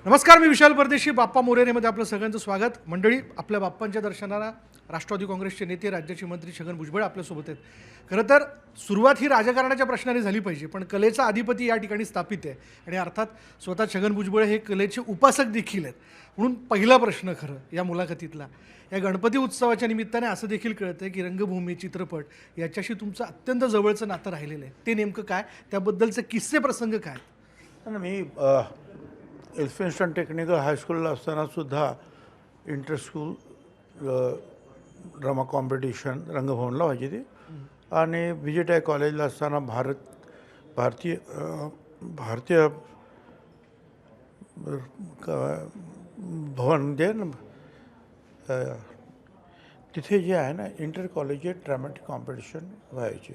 नमस्कार, मी विशाल परदेशी. बाप्पा मोरेनेमध्ये आपलं सगळ्यांचं स्वागत. मंडळी, आपल्या बाप्पांच्या दर्शनाला राष्ट्रवादी काँग्रेसचे नेते, राज्याचे मंत्री छगन भुजबळ आपल्यासोबत आहेत. खरं तर सुरुवात ही राजकारणाच्या प्रश्नाने झाली पाहिजे, पण कलेचा अधिपती या ठिकाणी स्थापित आहे आणि अर्थात स्वतः छगन भुजबळ हे कलेचे उपासक देखील आहेत. म्हणून पहिला प्रश्न खरं या मुलाखतीतला, या गणपती उत्सवाच्या निमित्ताने असं देखील कळतं की रंगभूमी, चित्रपट याच्याशी तुमचं अत्यंत जवळचं नातं राहिलेलं आहे. ते नेमकं काय, त्याबद्दलचे किस्से प्रसंग काय? मी एल्फिन्स्टन टेक्निकल हायस्कूलला असतानासुद्धा इंटर स्कूल ड्रामा कॉम्पिटिशन रंगभवनला व्हायची ती. आणि VJTI कॉलेजला असताना भारतीय भवन जे ना तिथे जे आहे ना इंटर कॉलेजिएट ड्रामॅटिक कॉम्पिटिशन व्हायची.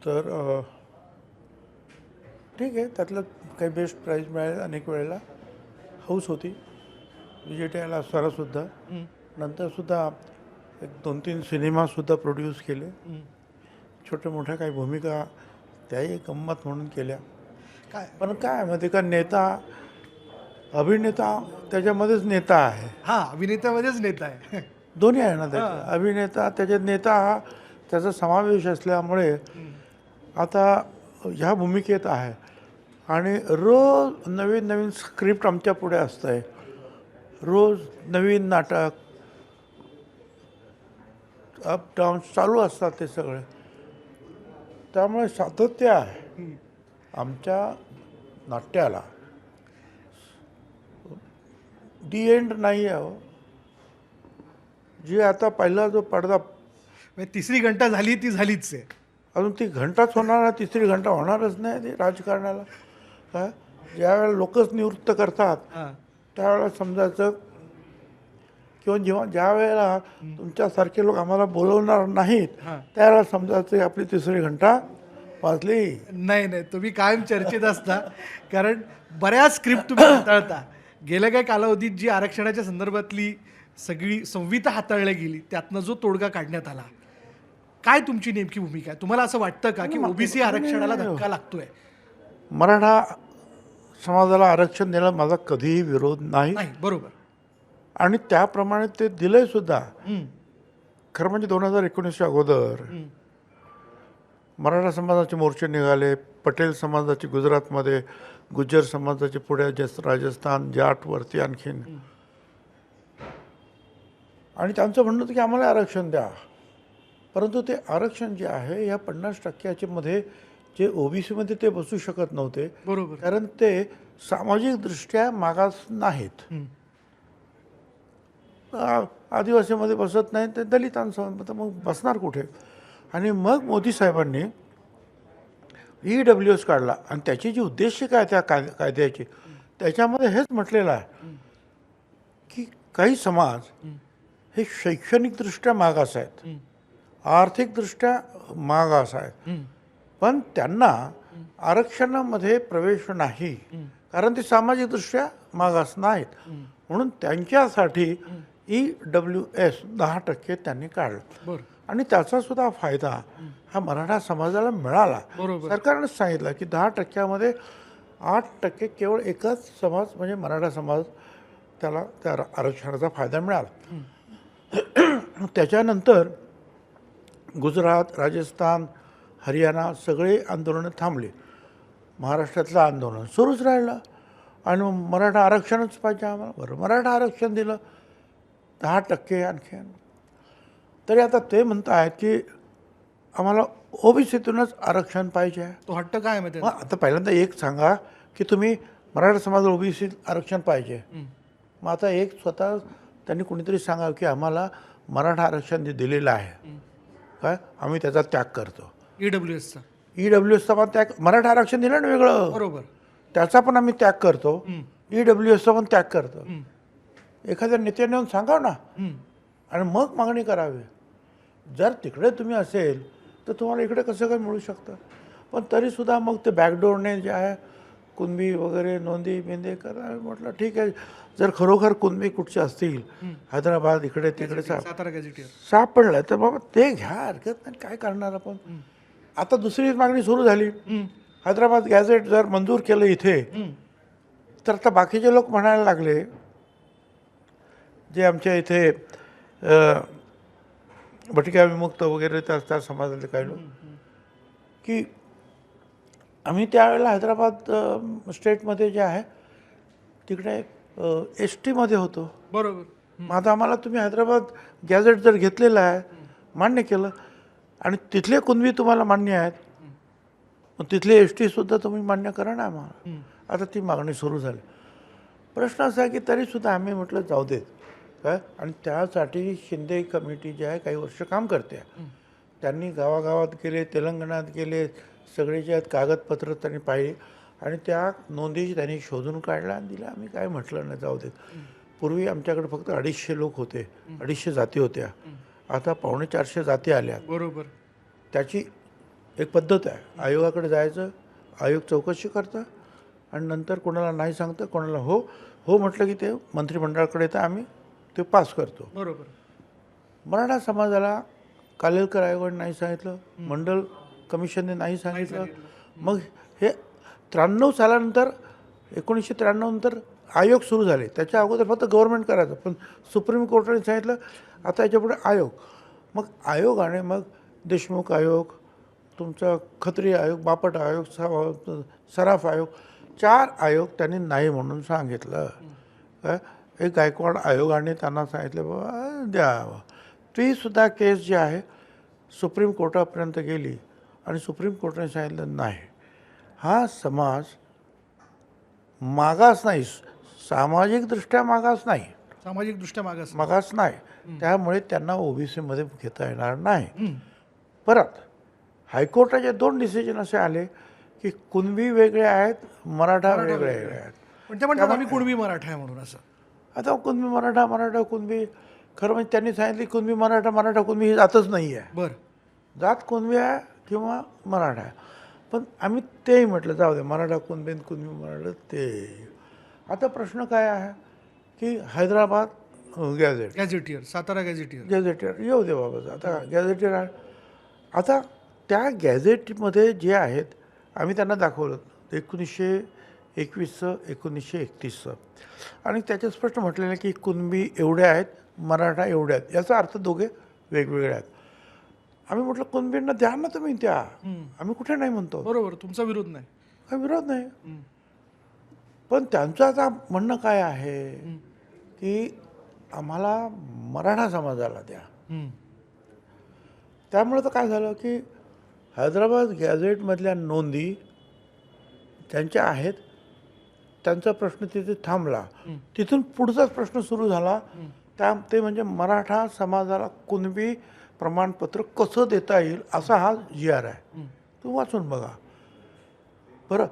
तर ठीक आहे, त्यातलं काही बेस्ट प्राईज मिळाले. अनेक वेळेला हौस होती VJTIला असतानासुद्धा. नंतरसुद्धा एक 2-3 सिनेमासुद्धा प्रोड्यूस केले. छोट्या मोठ्या काही भूमिका त्याही गंमत म्हणून केल्या. काय पण काय माहिती का, नेता अभिनेता त्याच्यामध्येच नेता आहे. हां, अभिनेत्यामध्येच नेता आहे. दोन्ही आहे ना त्याच्यात. अभिनेता त्याच्यात नेता हा त्याचा समावेश असल्यामुळे आता ह्या भूमिकेत आहे. आणि रोज नवीन नवीन स्क्रिप्ट आमच्या पुढे असतं आहे. रोज नवीन नाटक, अप डाऊन चालू असतात ते सगळे. त्यामुळे सातत्य आहे आमच्या नाट्याला. दी एंड नाही आहे हो. जी आता पहिला जो पडदा, म्हणजे तिसरी घंटा झाली ती झालीच आहे. अजून ती घंटाच होणार नाही, तिसरी घंटा होणारच नाही ती राजकारणाला. काय ज्यावेळेला लोकच निवृत्त करतात त्यावेळेला समजायचं, किंवा ज्या वेळेला तुमच्यासारखे लोक आम्हाला बोलवणार नाहीत त्यावेळेला समजायचं की आपली तिसरी घंटा वाजली. नाही, तुम्ही कायम चर्चेत असता, कारण बऱ्याच स्क्रिप्ट तुम्ही हाताळता. गेल्या काही कालावधीत जी आरक्षणाच्या संदर्भातली सगळी संहिता हाताळली गेली, त्यातनं जो तोडगा काढण्यात आला, काय तुमची नेमकी भूमिका आहे? तुम्हाला असं वाटतं का की OBC आरक्षणाला धक्का लागतोय? मराठा समाजाला आरक्षण देणं माझा कधीही विरोध नाही. बरोबर. आणि त्याप्रमाणे ते दिलंय सुद्धा. खरं म्हणजे 2019च्या अगोदर मराठा समाजाचे मोर्चे निघाले. पटेल समाजाचे गुजरातमध्ये, गुज्जर समाजाचे पुढे राजस्थान, जाटवरती आणखीन. आणि त्यांचं म्हणणं होतं की आम्हाला आरक्षण द्या. परंतु ते आरक्षण जे आहे या 50% मध्ये जे OBCमध्ये ते बसू शकत नव्हते. बरोबर. कारण ते सामाजिकदृष्ट्या मागास नाहीत. आदिवासीमध्ये बसत नाही, ते दलितांसोबत मग बसणार कुठे? आणि मग मोदी साहेबांनी EWS काढला. आणि त्याची जी उद्देशिका आहे त्या कायद्याची, त्याच्यामध्ये हेच म्हटलेलं आहे की काही समाज हे शैक्षणिकदृष्ट्या मागास आहेत, आर्थिकदृष्ट्या मागास आहेत, पण त्यांना आरक्षणामध्ये प्रवेश नाही कारण ते सामाजिकदृष्ट्या मागास नाहीत. म्हणून त्यांच्यासाठी EWS 10% त्यांनी काढलं. आणि त्याचा सुद्धा फायदा हा मराठा समाजाला मिळाला. सरकारनेच सांगितलं की 10%मध्ये 8% केवळ एकच समाज म्हणजे मराठा समाज, त्याला त्या आरक्षणाचा फायदा मिळाला. त्याच्यानंतर गुजरात, राजस्थान, हरियाणा सगळे आंदोलनं थांबली. महाराष्ट्रातलं आंदोलन सुरूच राहिलं. आणि मराठा आरक्षणच पाहिजे आम्हाला. बरं, मराठा आरक्षण दिलं 10% आणखी. तरी आता ते म्हणत आहेत की आम्हाला OBCतूनच आरक्षण पाहिजे. तो हट्ट काय माहिती? मग आता पहिल्यांदा एक सांगा की तुम्ही मराठा समाजाला OBC आरक्षण पाहिजे. मग आता एक स्वतः त्यांनी कुणीतरी सांगा की आम्हाला मराठा आरक्षण दिलेलं आहे, काय आम्ही त्याचा त्याग करतो. EWSचा पण त्याग, मराठा आरक्षण दिलं ना वेगळं, बरोबर, त्याचा पण आम्ही त्याग करतो. EWSचा पण त्याग करतो. एखाद्या नेत्याने येऊन सांगावं ना आणि मग मागणी करावी. जर तिकडे तुम्ही असेल तर तुम्हाला इकडे कसं काय मिळू शकतं? पण तरीसुद्धा मग ते बॅकडोरने जे आहे कुणबी वगैरे नोंदी बिंदी करा. म्हटलं ठीक आहे, जर खरोखर कुणबी कुठचे असतील, हैदराबाद इकडे तिकडे सापडलं तर बाबा ते घ्या, हरकत नाही, काय करणार आपण. आता दुसरी मागणी सुरू झाली. हैदराबाद गॅझेट जर मंजूर केलं इथे तर आता बाकीचे लोक म्हणायला लागले, जे आमच्या इथे भटक्या विमुक्त वगैरे त्या समाजातले काही लोक, की आम्ही त्यावेळेला हैदराबाद स्टेटमध्ये जे आहे तिकडे एस टीमध्ये होतो. बरोबर. मग आता आम्हाला तुम्ही हैदराबाद गॅझेट जर घेतलेलं आहे, मान्य केलं, आणि तिथले कुणबी तुम्हाला मान्य आहेत, मग तिथले एस टीसुद्धा तुम्ही मान्य करा ना आम्हाला. आता ती मागणी सुरू झाली. प्रश्न असा आहे की तरीसुद्धा आम्ही म्हटलं जाऊ देत काय, आणि त्यासाठी शिंदे कमिटी जी आहे काही वर्ष काम करते. त्यांनी गावागावात गेले, तेलंगणात गेले, सगळे जे आहेत कागदपत्र त्यांनी पाहिले आणि त्या नोंदी त्यांनी शोधून काढल्या आणि दिल्या. आम्ही काय म्हटलं नाही, जाऊ देत. पूर्वी आमच्याकडे फक्त 250 लोक होते, 250 जाती होत्या. आता 450 जाती आल्या. बरोबर. त्याची एक पद्धत आहे, आयोगाकडे जायचं, आयोग चौकशी करतं आणि नंतर कोणाला नाही सांगतं, कोणाला हो हो म्हटलं की ते मंत्रिमंडळाकडे येतं, आम्ही ते पास करतो. बरोबर. मराठा समाजाला कालेलकर आयोगाने नाही सांगितलं, मंडल कमिशनने नाही सांगितलं. मग हे 93 सालानंतर 1993 नंतर आयोग सुरू झाले. त्याच्या अगोदर फक्त गव्हर्नमेंट करायचं, पण सुप्रीम कोर्टाने सांगितलं आता याच्यापुढे आयोग. मग आयोगाने मग देशमुख आयोग, तुमचा खत्री आयोग, बापट आयोग, सराफ आयोग, 4 आयोग त्यांनी नाही म्हणून सांगितलं. काय एक गायकवाड आयोगाने त्यांना सांगितलं बाबा द्यावं. तीसुद्धा केस जी आहे सुप्रीम कोर्टापर्यंत गेली आणि सुप्रीम कोर्टाने सांगितलं नाही, हा समाज मागास नाही, सामाजिकदृष्ट्या मागास नाही, सामाजिकदृष्ट्या मागास नाही, त्यामुळे त्यांना ओबीसीमध्ये घेता येणार नाही. परत हायकोर्टाचे 2 डिसिजन असे आले की कुणबी वेगळे आहेत, मराठा वेगळे आहेत. पण ते म्हणतात आम्ही कुणबी मराठा आहे म्हणून. असं आता कुणबी मराठा, मराठा कुणबी, खरं म्हणजे त्यांनी सांगितले कुणबी मराठा, मराठा कुणबी ही जातच नाही आहे. बरं. जात कुणबी आहे किंवा मराठा आहे. पण आम्ही तेही म्हटलं जाऊ दे, मराठा कुणबी कुणबी मराठा ते. आता प्रश्न काय आहे की Hyderabad gazetteer, Satara gazetteer, gazetteer येऊ दे बाबा, आता गॅझेटियर आहे. आता त्या गॅझेटमध्ये जे आहेत आम्ही त्यांना दाखवलं 1921चं, 1931चं, आणि त्याच्यात स्पष्ट म्हटलेलं आहे की कुणबी एवढे आहेत, मराठा एवढे आहेत. याचा अर्थ दोघे वेगवेगळे आहेत. आम्ही म्हटलं कुणबींना द्या ना तुम्ही, त्या आम्ही कुठे नाही म्हणतो. बरोबर, तुमचा विरोध नाही, काही विरोध नाही. पण त्यांचं आता म्हणणं काय आहे की आम्हाला मराठा समाजाला द्या. त्यामुळे तर काय झालं की हैदराबाद गॅझेटमधल्या नोंदी त्यांच्या आहेत, त्यांचा प्रश्न तिथे थांबला. तिथून पुढचाच प्रश्न सुरू झाला, ते म्हणजे मराठा समाजाला कुणबी प्रमाणपत्र कसं देता येईल असा हा GR आहे. तू वाचून बघा बरं.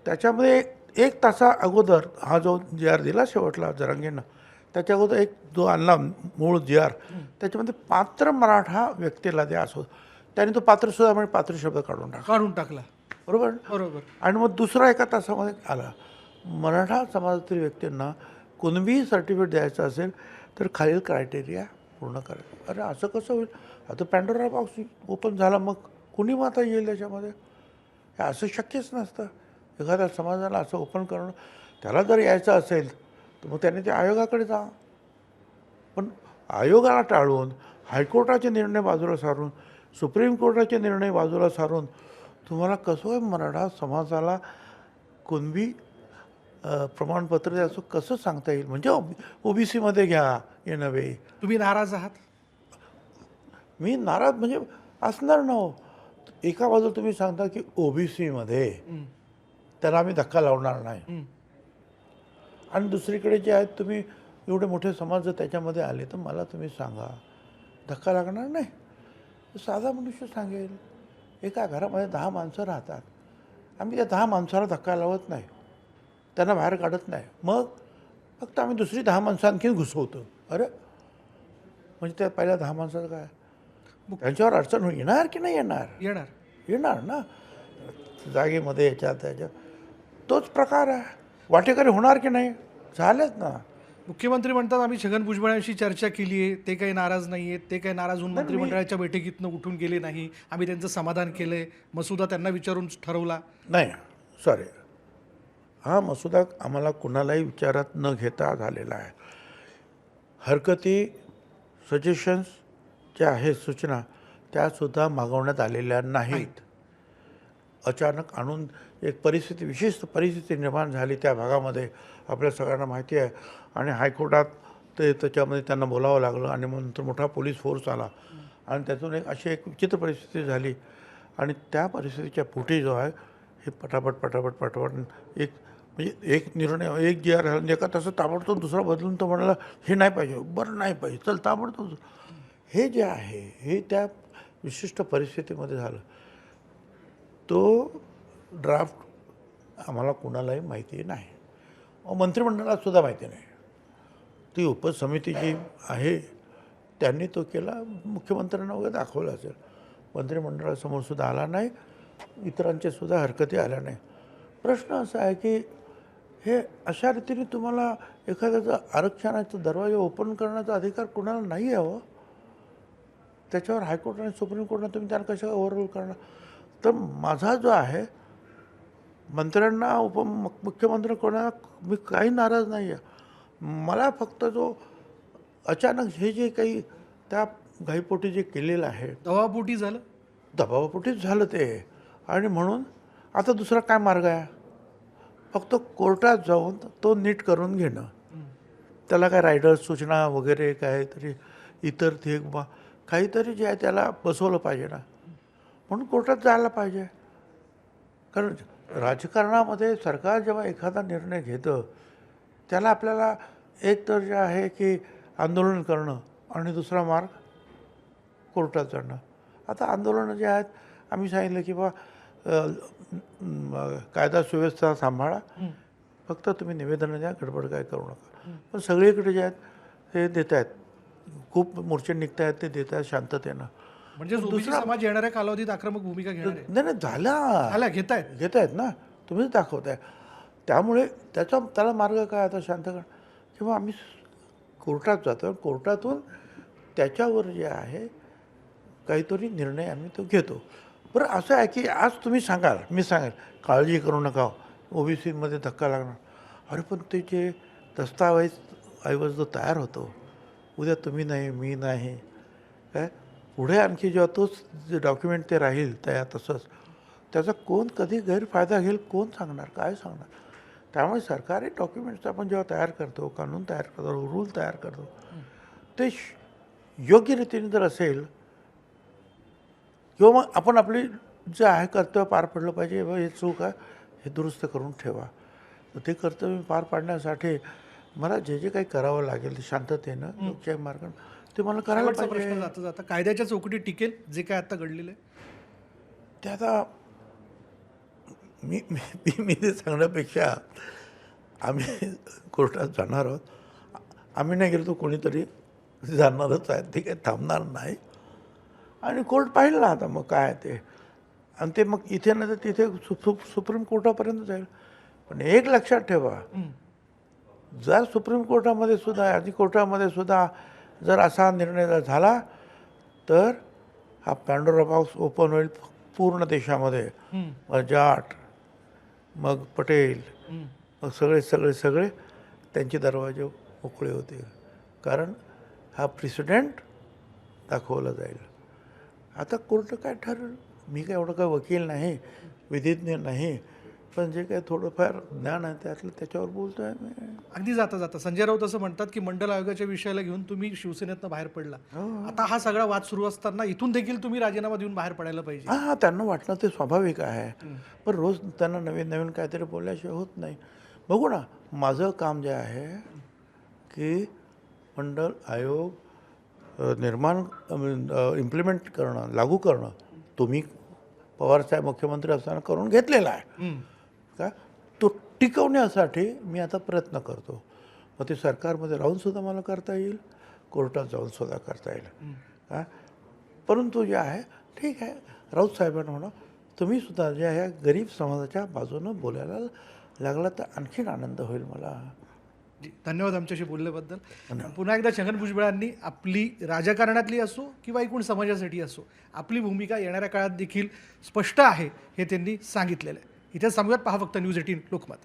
त्याच्यामध्ये 1 तासा अगोदर हा जो GR दिला शेवटला जरांगेंना, त्याच्या अगोदर एक जो आणला मूळ GR, त्याच्यामध्ये पात्र मराठा व्यक्तीला द्या असं, त्याने तो पात्रसुद्धा म्हणजे पात्र शब्द काढून टाकला. बरोबर बरोबर. आणि मग दुसरा 1 तासामध्ये आला, मराठा समाजातील व्यक्तींना कुणबी सर्टिफिकेट द्यायचं असेल तर खालील क्रायटेरिया पूर्ण करायचं. अरे असं कसं होईल, आता पॅन्डोरा बॉक्स ओपन झाला, मग कुणी मग आता येईल त्याच्यामध्ये, हे असं शक्यच नसतं. एखाद्या समाजाला असं ओपन करणं, त्याला जर यायचं असेल तर मग त्याने ते आयोगाकडे जा. पण आयोगाला टाळून, हायकोर्टाचे निर्णय बाजूला सारून, सुप्रीम कोर्टाचे निर्णय बाजूला सारून तुम्हाला कसं आहे मराठा समाजाला कुणबी प्रमाणपत्र द्यायचं कसं सांगता येईल. म्हणजे ओबीसीमध्ये घ्या हे नव्हे. तुम्ही नाराज आहात? मी नाराज म्हणजे असणार ना हो. एका बाजूला तुम्ही सांगता की ओबीसीमध्ये त्याला आम्ही धक्का लावणार नाही, आणि दुसरीकडे जे आहेत तुम्ही एवढे मोठे समाज जर त्याच्यामध्ये आले तर मला तुम्ही सांगा धक्का लागणार नाही. साधा मनुष्य सांगेल, एका घरामध्ये 10 माणसं राहतात, आम्ही त्या 10 माणसाला धक्का लावत नाही, त्यांना बाहेर काढत नाही, मग फक्त आम्ही दुसरी 10 माणसं आणखीन घुसवतो. अरे म्हणजे त्या पहिल्या 10 माणसाचं काय, त्यांच्यावर अडचण येणार की नाही येणार? येणार ना, जागेमध्ये याच्यात त्याच्यात तोच प्रकार आहे. वाटेकरी होणार की नाही? झालेच ना. मुख्यमंत्री म्हणतात आम्ही छगन भुजबळांशी चर्चा केली आहे, ते काही नाराज नाही आहेत, ते काही नाराज होऊन मंत्रिमंडळाच्या बैठकीतनं उठून गेले नाही, आम्ही त्यांचं समाधान केलं आहे, मसुदा त्यांना विचारून ठरवला. नाही, सॉरी, हा मसुदा आम्हाला कुणालाही विचारात न घेता झालेला आहे. हरकती, सजेशन्स ज्या आहेत, सूचना, त्यासुद्धा मागवण्यात आलेल्या नाहीत. अचानक आणून एक परिस्थिती, विशिष्ट परिस्थिती निर्माण झाली त्या भागामध्ये, आपल्या सगळ्यांना माहिती आहे. आणि हायकोर्टात त्याच्यामध्ये त्यांना बोलावं लागलं आणि मग नंतर मोठा पोलीस फोर्स आला आणि त्यातून अशी एक विचित्र परिस्थिती झाली. आणि त्या परिस्थितीच्या पोटी जो आहे, हे पटापट एक म्हणजे एक निर्णय, एक जी आर झाला, एका तासात ताबडतोब दुसरा बदलून तो म्हणाला हे नाही पाहिजे, बरं नाही पाहिजे, चल ताबडतोब. हे जे आहे हे त्या विशिष्ट परिस्थितीमध्ये झालं. तो ड्राफ्ट आम्हाला कुणालाही माहिती नाही, मंत्रिमंडळात सुद्धा माहिती नाही. ती उपसमिती जी आहे त्यांनी तो केला, मुख्यमंत्र्यांना वगैरे दाखवलं असेल, मंत्रिमंडळासमोर सुद्धा आला नाही, इतरांच्या सुद्धा हरकती आल्या नाही. प्रश्न असा आहे की हे अशा रीतीने तुम्हाला एखाद्याचा आरक्षणाचा दरवाजा ओपन करण्याचा अधिकार कुणाला नाही आहे. त्याच्यावर हायकोर्ट आणि सुप्रीम कोर्टाने तुम्ही त्यांना कशा ओव्हररूल करणार. तर माझा जो आहे, मंत्र्यांना मुख्यमंत्री कोणाला मी काही नाराज नाही आहे. मला फक्त जो अचानक हे जे काही त्या घाईपोटी जे केलेलं आहे, दबावपोटी झालं, दबावापोटीच झालं ते. आणि म्हणून आता दुसरा काय मार्ग आहे, फक्त कोर्टात जाऊन तो नीट करून घेणं. त्याला काय रायडर्स सूचना वगैरे काहीतरी इतर ते काहीतरी जे आहे त्याला बसवलं पाहिजे ना, म्हणून कोर्टात जायला पाहिजे. कारण राजकारणामध्ये सरकार जेव्हा एखादा निर्णय घेतं त्याला आपल्याला एक तर जे आहे की आंदोलन करणं आणि दुसरा मार्ग कोर्टात जाणं. आता आंदोलनं जे आहेत, आम्ही सांगितलं की बा कायदा सुव्यवस्था सांभाळा, फक्त तुम्ही निवेदनं द्या, गडबड काय करू नका. पण सगळीकडे जे आहेत हे देत आहेत, खूप मोर्चे निघत आहेत, ते देत आहेत शांततेनं. म्हणजे दुसरा समाज येणाऱ्या कालावधीत आक्रमक भूमिका घेणार आहे. नाही झाला घेत आहेत ना, तुम्हीच दाखवताय. त्यामुळे त्याला मार्ग काय आता, शांत करणं किंवा आम्ही कोर्टात जातो, कोर्टातून त्याच्यावर जे आहे काहीतरी निर्णय आम्ही तो घेतो. बरं असं आहे की आज तुम्ही सांगाल, मी सांगेल काळजी करू नका, OBCमध्ये धक्का लागणार. अरे पण ते जे दस्तावेज जो तयार होतो, उद्या तुम्ही नाही, मी नाही, काय पुढे आणखी जेव्हा तोच जे डॉक्युमेंट ते राहील तयार तसंच, त्याचा कोण कधी गैरफायदा घेईल, कोण सांगणार, काय सांगणार. त्यामुळे सरकारी डॉक्युमेंट्स आपण जेव्हा तयार करतो, कानून तयार करतो, रूल तयार करतो, ते योग्य रीतीने जर असेल किंवा मग आपण आपली जे आहे कर्तव्य पार पडलं पाहिजे, हे चूक आहे हे दुरुस्त करून ठेवा. तर ते कर्तव्य पार पाडण्यासाठी मला जे काही करावं लागेल ते शांततेनं, योग्य मार्गाने ते मला करायला प्रश्न पाहिजे. जाता जाता कायद्याच्या चौकटीत टिकेल जे काय आता घडलेलं आहे ते आता मी ते सांगण्यापेक्षा आम्ही कोर्टात जाणार आहोत. आम्ही नाही गेलो तर कोणीतरी जाणारच आहे, ते काही थांबणार नाही. आणि कोर्ट पाहिलं ना आता मग काय ते, आणि ते मग इथे नाही तर तिथे सुप्रीम कोर्टापर्यंत जाईल. पण एक लक्षात ठेवा, जर सुप्रीम कोर्टामध्ये सुद्धा, आधी कोर्टामध्ये सुद्धा जर असा निर्णय जर झाला तर हा पॅन्डोरा बॉक्स ओपन होईल पूर्ण देशामध्ये. मग जाट, मग पटेल, मग सगळे त्यांचे दरवाजे मोकळे होतील. कारण हा प्रेसिडेंट दाखवला जाईल. आता कोर्ट काय ठरवेल, मी काय एवढं काय वकील नाही, विधिज्ञ नाही, पण जे काय थोडंफार ज्ञान आहे त्याच्यावर बोलतो आहे मी. अगदी जाता जाता संजय राऊत असं म्हणतात की मंडल आयोगाच्या विषयाला घेऊन तुम्ही शिवसेनेतनं बाहेर पडला, आता हा सगळा वाद सुरू असताना इथून देखील तुम्ही राजीनामा देऊन बाहेर पडायला पाहिजे. हां, त्यांना वाटलं ते स्वाभाविक आहे, पण रोज त्यांना नवीन काहीतरी बोलल्याशिवाय होत नाही. बघू ना, माझं काम जे आहे की मंडल आयोग इम्प्लिमेंट करणं, लागू करणं, तुम्ही पवारसाहेब मुख्यमंत्री असताना करून घेतलेला आहे का, तो टिकवण्यासाठी मी आता प्रयत्न करतो. मग ते सरकारमध्ये राहूनसुद्धा मला करता येईल, कोर्टात जाऊनसुद्धा करता येईल का. परंतु जे आहे ठीक आहे, राऊत साहेबांना म्हणा, तुम्हीसुद्धा जे आहे गरीब समाजाच्या बाजूनं बोलायला लागला तर आणखीन आनंद होईल मला. धन्यवाद आमच्याशी बोलल्याबद्दल. पुन्हा एकदा छगन भुजबळांनी आपली राजकारणातली असो किंवा एकूण समाजासाठी असो आपली भूमिका येणाऱ्या काळात देखील स्पष्ट आहे हे त्यांनी सांगितलेलं आहे. इथे सांगूयात, पहा फक्त न्यूज 18 लोकमत.